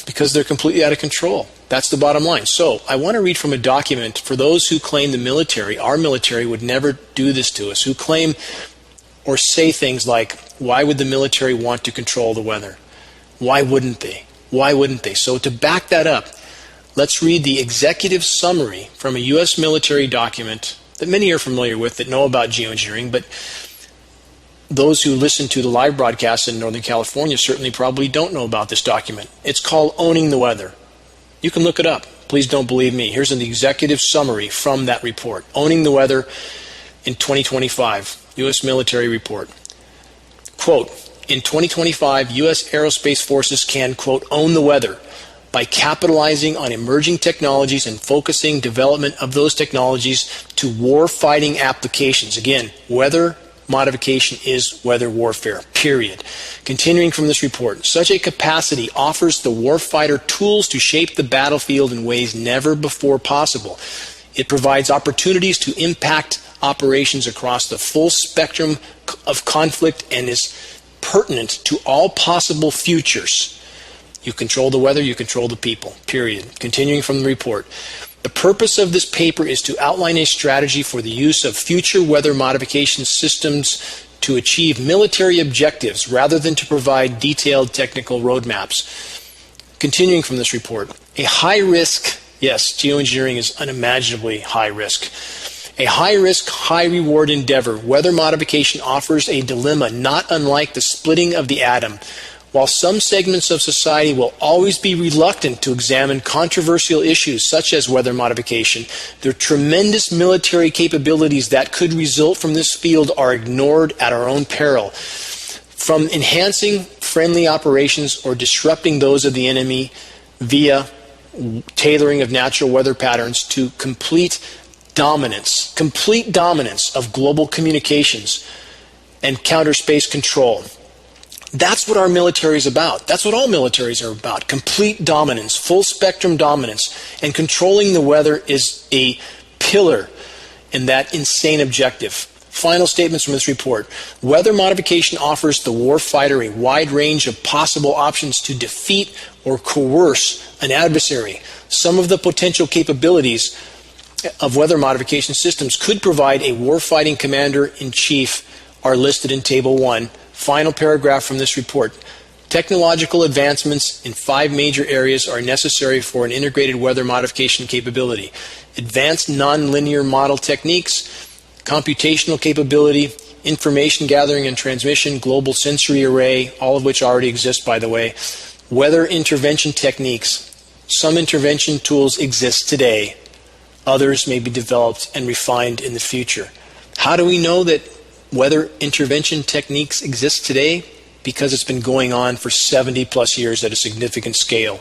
Speaker 2: because they're completely out of control. That's the bottom line. So I want to read from a document for those who claim the military, our military, would never do this to us, who claim or say things like, why would the military want to control the weather? Why wouldn't they? Why wouldn't they? So to back that up, let's read the executive summary from a U.S. military document that many are familiar with that know about geoengineering, but those who listen to the live broadcast in Northern California certainly probably don't know about this document. It's called Owning the Weather. You can look it up. Please don't believe me. Here's an executive summary from that report. Owning the Weather in 2025, U.S. military report. Quote, in 2025, U.S. aerospace forces can, quote, own the weather by capitalizing on emerging technologies and focusing development of those technologies to war-fighting applications. Again, weather modification is weather warfare, period. Continuing from this report, such a capacity offers the warfighter tools to shape the battlefield in ways never before possible. It provides opportunities to impact operations across the full spectrum of conflict and is pertinent to all possible futures. You control the weather, you control the people, period. Continuing from the report. The purpose of this paper is to outline a strategy for the use of future weather modification systems to achieve military objectives rather than to provide detailed technical roadmaps. Continuing from this report, a high-risk Yes, geoengineering is unimaginably high risk. A high-risk, high-reward endeavor, weather modification offers a dilemma not unlike the splitting of the atom. While some segments of society will always be reluctant to examine controversial issues such as weather modification, the tremendous military capabilities that could result from this field are ignored at our own peril. From enhancing friendly operations or disrupting those of the enemy via tailoring of natural weather patterns to complete dominance of global communications and counter space control. That's what our military is about. That's what all militaries are about. Complete dominance, full spectrum dominance, and controlling the weather is a pillar in that insane objective. Final statements from this report. Weather modification offers the warfighter a wide range of possible options to defeat or coerce an adversary. Some of the potential capabilities of weather modification systems could provide a warfighting commander-in-chief are listed in Table 1. Final paragraph from this report. Technological advancements in 5 major areas are necessary for an integrated weather modification capability. Advanced nonlinear model techniques, computational capability, information gathering and transmission, global sensory array, all of which already exist, by the way, weather intervention techniques. Some intervention tools exist today. Others may be developed and refined in the future. How do we know that weather intervention techniques exist today? Because it's been going on for 70 plus years at a significant scale.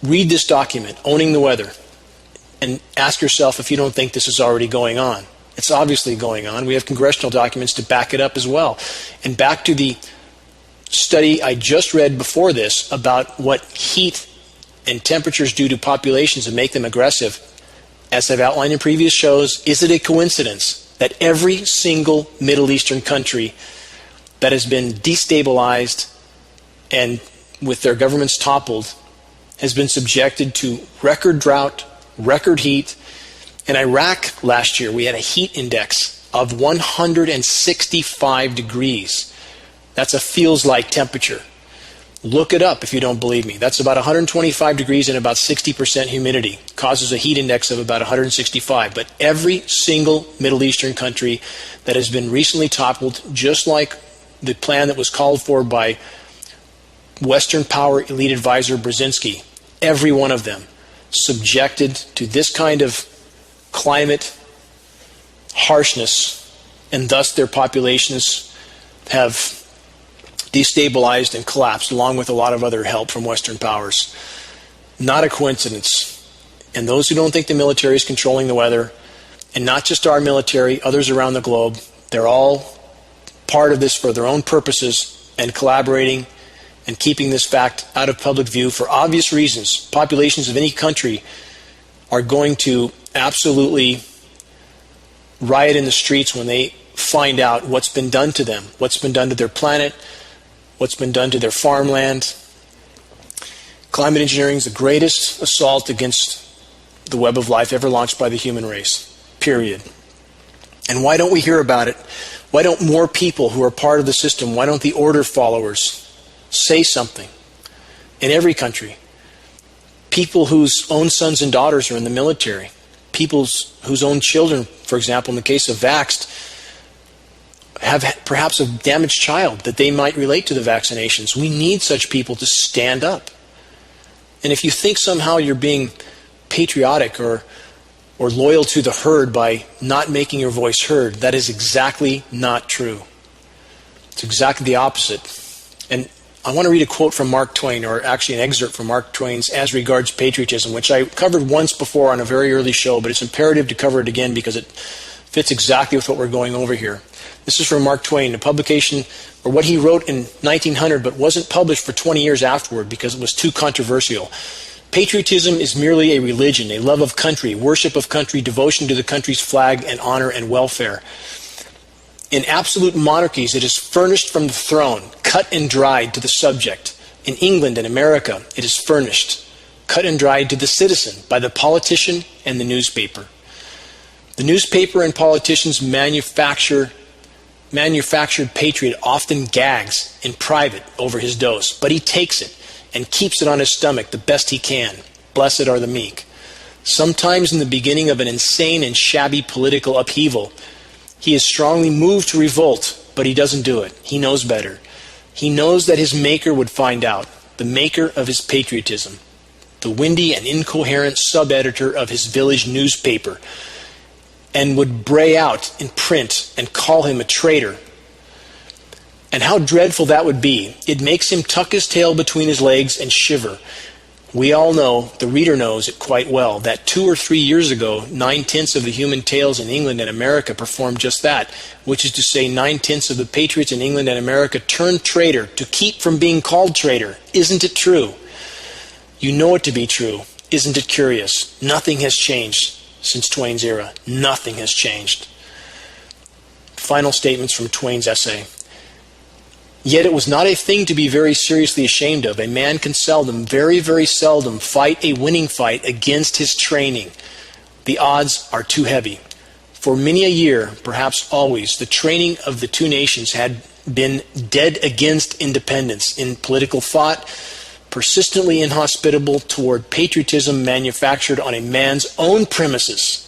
Speaker 2: Read this document, Owning the Weather, and ask yourself if you don't think this is already going on. It's obviously going on. We have congressional documents to back it up as well. And back to the study I just read before this about what heat and temperatures do to populations and make them aggressive. As I've outlined in previous shows, is it a coincidence that every single Middle Eastern country that has been destabilized and with their governments toppled has been subjected to record drought, record heat? In Iraq last year, we had a heat index of 165 degrees. That's a feels-like temperature. Look it up if you don't believe me. That's about 125 degrees and about 60% humidity. Causes a heat index of about 165. But every single Middle Eastern country that has been recently toppled, just like the plan that was called for by Western Power Elite Advisor Brzezinski, every one of them subjected to this kind of climate harshness, and thus their populations have destabilized and collapsed, along with a lot of other help from Western powers. Not a coincidence. And those who don't think the military is controlling the weather, and not just our military, others around the globe, they're all part of this for their own purposes and collaborating and keeping this fact out of public view for obvious reasons. Populations of any country are going to absolutely riot in the streets when they find out what's been done to them, what's been done to their planet, what's been done to their farmland. Climate engineering is the greatest assault against the web of life ever launched by the human race, period. And why don't we hear about it? Why don't more people who are part of the system, why don't the order followers say something? In every country, people whose own sons and daughters are in the military, people whose own children, for example, in the case of vaxxed, have perhaps a damaged child that they might relate to the vaccinations. We need such people to stand up. And if you think somehow you're being patriotic or loyal to the herd by not making your voice heard, that is exactly not true. It's exactly the opposite. And I want to read a quote from Mark Twain, or actually an excerpt from Mark Twain's As Regards Patriotism, which I covered once before on a very early show, but it's imperative to cover it again because it fits exactly with what we're going over here. This is from Mark Twain, a publication, or what he wrote in 1900, but wasn't published for 20 years afterward because it was too controversial. Patriotism is merely a religion, a love of country, worship of country, devotion to the country's flag and honor and welfare. In absolute monarchies, it is furnished from the throne, cut and dried to the subject. In England and America, it is furnished, cut and dried to the citizen by the politician and the newspaper. The newspaper and politicians manufactured patriot often gags in private over his dose, but he takes it and keeps it on his stomach the best he can. blessed are the meek. Sometimes in the beginning of an insane and shabby political upheaval, he is strongly moved to revolt, but he doesn't do it. He knows better. He knows that his maker would find out, the maker of his patriotism, the windy and incoherent sub-editor of his village newspaper, and would bray out in print and call him a traitor. And how dreadful that would be. It makes him tuck his tail between his legs and shiver. We all know, the reader knows it quite well, that 2 or 3 years ago, 9/10 of the human tails in England and America performed just that, which is to say 9/10 of the patriots in England and America turned traitor to keep from being called traitor. Isn't it true? You know it to be true. Isn't it curious? Nothing has changed since Twain's era. Nothing has changed. Final statements from Twain's essay. Yet it was not a thing to be very seriously ashamed of. A man can seldom, very, very seldom, fight a winning fight against his training. The odds are too heavy. For many a year, perhaps always, the training of the two nations had been dead against independence in political thought, persistently inhospitable toward patriotism manufactured on a man's own premises.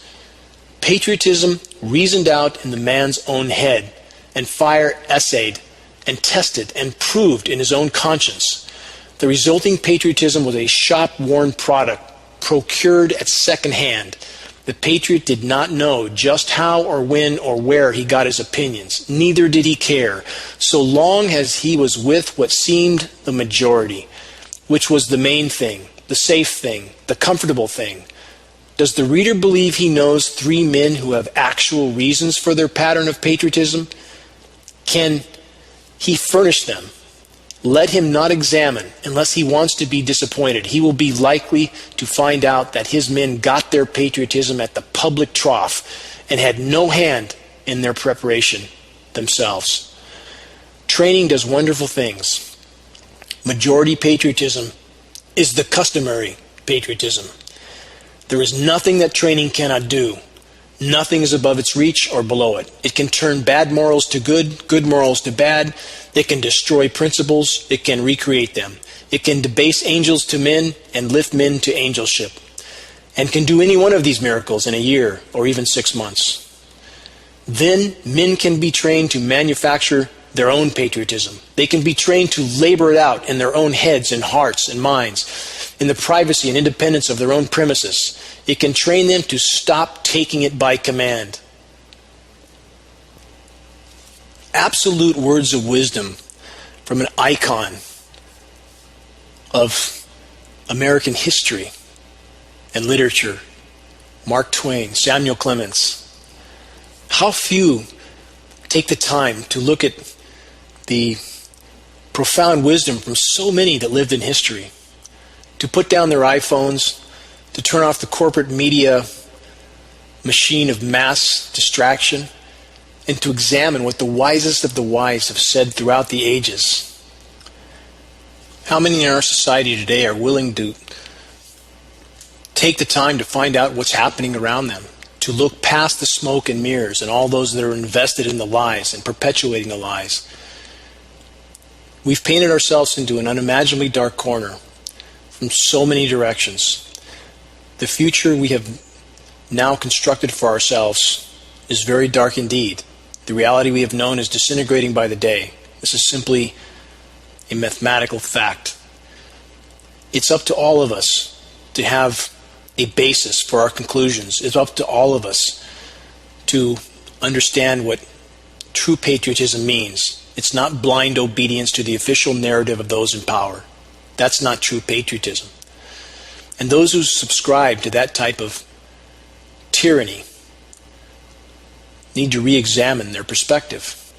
Speaker 2: Patriotism reasoned out in the man's own head, and fire essayed and tested and proved in his own conscience. The resulting patriotism was a shop-worn product, procured at second hand. The patriot did not know just how or when or where he got his opinions. Neither did he care, so long as he was with what seemed the majority, which was the main thing, the safe thing, the comfortable thing. Does the reader believe he knows 3 men who have actual reasons for their pattern of patriotism? Can he furnish them? Let him not examine unless he wants to be disappointed. He will be likely to find out that his men got their patriotism at the public trough and had no hand in their preparation themselves. Training does wonderful things. Majority patriotism is the customary patriotism. There is nothing that training cannot do. Nothing is above its reach or below it. It can turn bad morals to good, good morals to bad. It can destroy principles. It can recreate them. It can debase angels to men and lift men to angelship, and can do any one of these miracles in a year or even 6 months. Then men can be trained to manufacture their own patriotism. They can be trained to labor it out in their own heads and hearts and minds, in the privacy and independence of their own premises. It can train them to stop taking it by command. Absolute words of wisdom from an icon of American history and literature, Mark Twain, Samuel Clemens. How few take the time to look at the profound wisdom from so many that lived in history, to put down their iPhones, to turn off the corporate media machine of mass distraction, and to examine what the wisest of the wise have said throughout the ages. How many in our society today are willing to take the time to find out what's happening around them, to look past the smoke and mirrors and all those that are invested in the lies and perpetuating the lies? We've painted ourselves into an unimaginably dark corner from so many directions. The future we have now constructed for ourselves is very dark indeed. The reality we have known is disintegrating by the day. This is simply a mathematical fact. It's up to all of us to have a basis for our conclusions. It's up to all of us to understand what true patriotism means. It's not blind obedience to the official narrative of those in power. That's not true patriotism. And those who subscribe to that type of tyranny need to re-examine their perspective.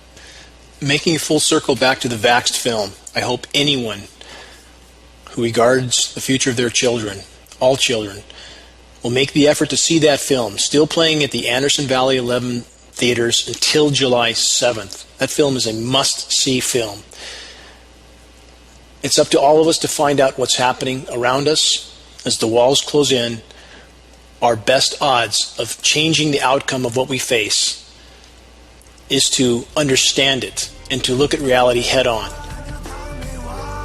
Speaker 2: Making a full circle back to the Vaxxed film, I hope anyone who regards the future of their children, all children, will make the effort to see that film, still playing at the Anderson Valley 11 theaters until July 7th. That film is a must-see film. It's up to all of us to find out what's happening around us as the walls close in. Our best odds of changing the outcome of what we face is to understand it and to look at reality head on.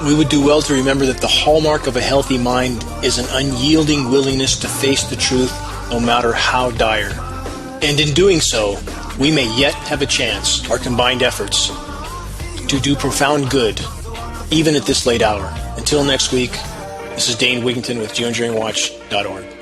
Speaker 2: we would do well to remember that the hallmark of a healthy mind is an unyielding willingness to face the truth no matter how dire. And in doing so, we may yet have a chance, our combined efforts, to do profound good, even at this late hour. Until next week, this is Dane Wigington with GeoEngineeringWatch.org.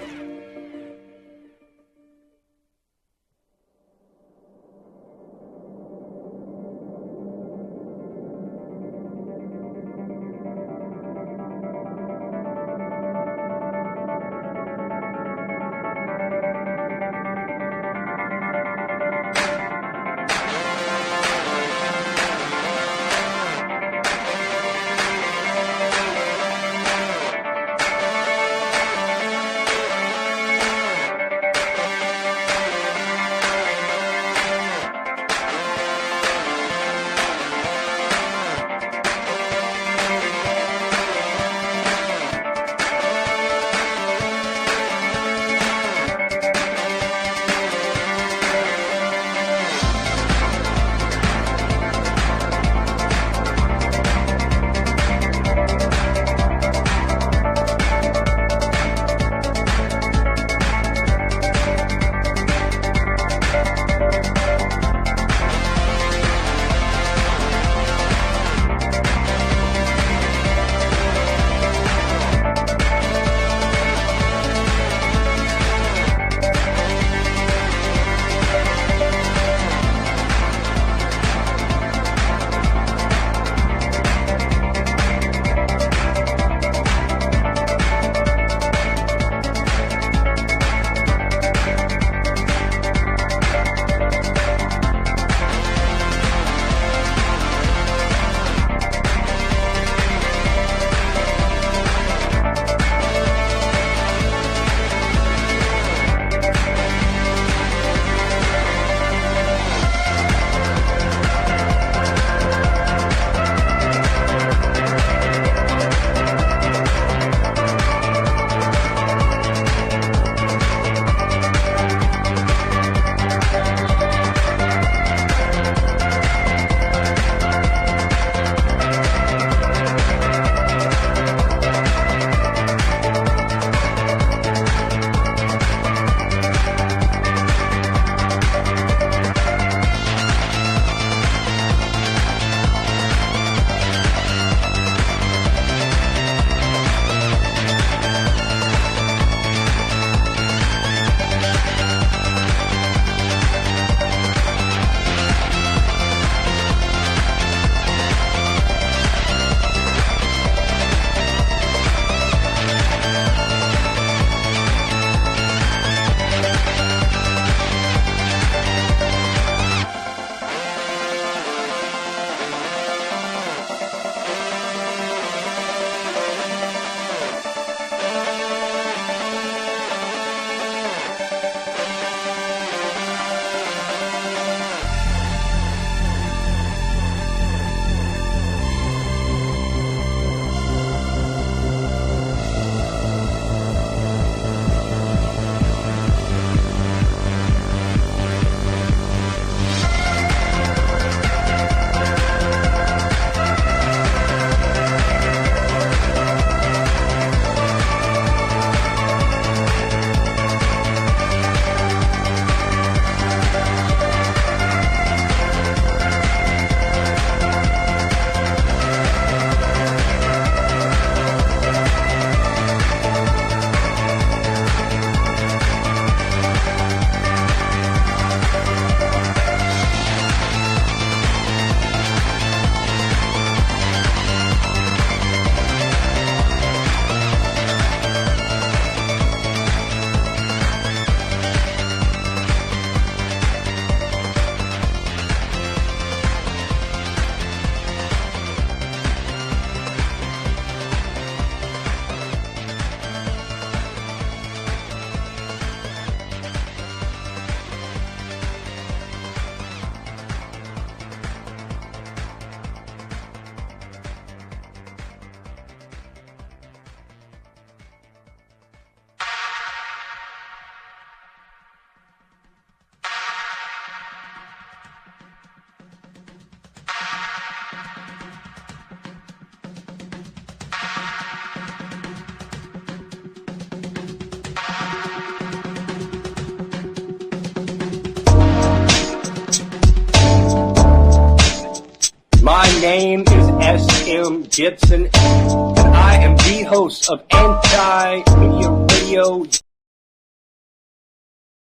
Speaker 3: name is S.M. Gibson, and I am the host of Anti-Media Radio.